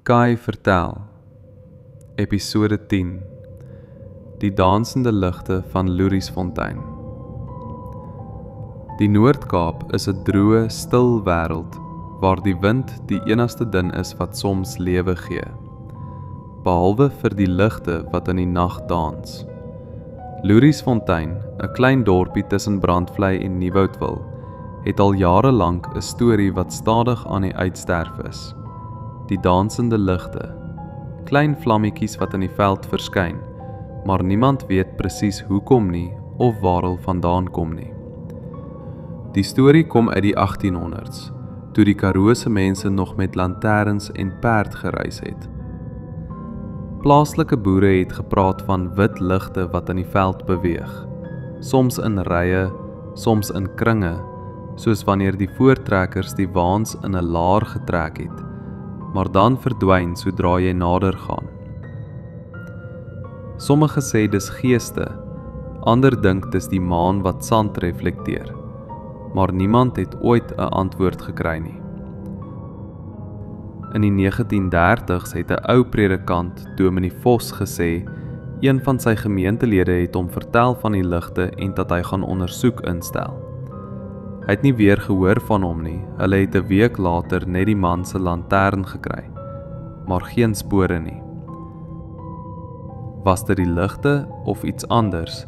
Kai vertel, episode 10, die dansende ligte van Loeriesfontein. Die Noord-Kaap is 'n droë, stil wêreld, waar die wind die enigste ding is wat soms lewe gee, behalwe vir die ligte wat in die nag dans. Loeriesfontein, 'n klein dorpie tussen Brandvlei en Nieuwoudtville, het al jare lank 'n storie wat stadig aan die uitsterf is. Die dansende ligte, klein vlammetjies wat in die veld verskyn, maar niemand weet presies hoekom nie of waar hulle vandaan kom nie. Die storie kom uit die 1800s, toe die Karoo se mense nog met lanterns en perd gereis het. Plaaslike boere het gepraat van wit ligte wat in die veld beweeg, soms in rye, soms in kringe, soos wanneer die voortrekkers die waans in 'n laar getrek het, maar dan verdwyn sodra jy nader gaan. Sommige sê dis geeste, ander dink dis die maan wat sand reflekteer, maar niemand het ooit 'n antwoord gekry nie. In die 1930s het 'n ou predikant, Dominee Vos, gesê een van sy gemeentelede het hom vertel van die ligte en dat hy gaan ondersoek instel. Hy het nie weer gehoor van hom nie. Hulle het 'n week later net die man se lantern gekry, maar geen spore nie. Was dit die ligte of iets anders?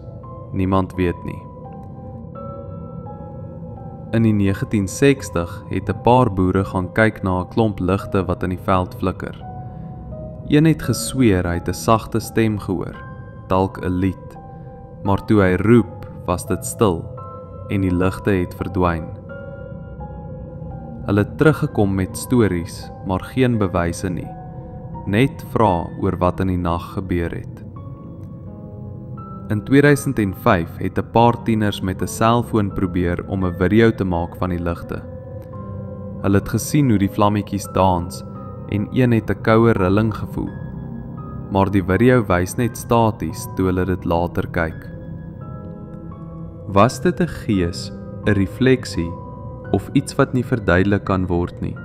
Niemand weet nie. In die 1960 het 'n paar boere gaan kyk na 'n klomp ligte wat in die veld flikker. Een het gesweer hy het 'n sagte stem gehoor, dalk 'n lied, maar toe hy roep, was dit stil en die ligte het verdwyn. Hulle het teruggekom met stories, maar geen bewyse nie, net vrae oor wat in die nag gebeur het. In 2005 het 'n paar tieners met 'n selfoon probeer om 'n video te maak van die ligte. Hulle het gesien hoe die vlammetjies dans en een het 'n koue rilling gevoel, maar die video wys net staties toe hulle dit later kyk. Was dit 'n gees, 'n refleksie of iets wat nie verduidelik kan word nie?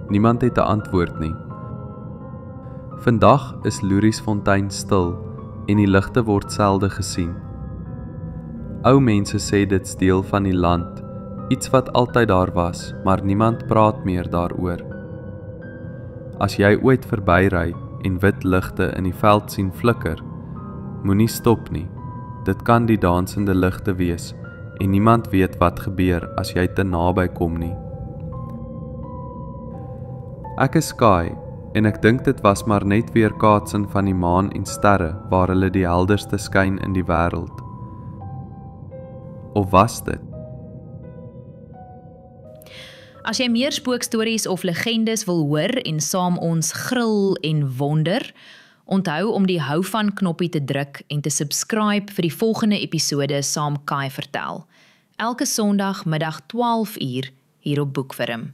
Niemand het 'n antwoord nie. Vandag is Loeriesfontein stil en die ligte word selde gesien. Ou mense sê dit's deel van die land, iets wat altyd daar was, maar niemand praat meer daaroor. As jy ooit verbyry en wit ligte in die veld sien flikker, moenie stop nie. Dit kan die dansende ligte wees en niemand weet wat gebeur as jy te naby kom nie. Ek is Kai en ek dink dit was maar net weer kaatsing van die maan en sterre waar hulle die helderste skyn in die wêreld. Of was dit? As jy meer spookstories of legendes wil hoor en saam ons gril en wonder, onthou om die hou van knoppie te druk en te subscribe vir die volgende episode saam Kai vertel. Elke Sondag middag 12 uur hier op Boekworm.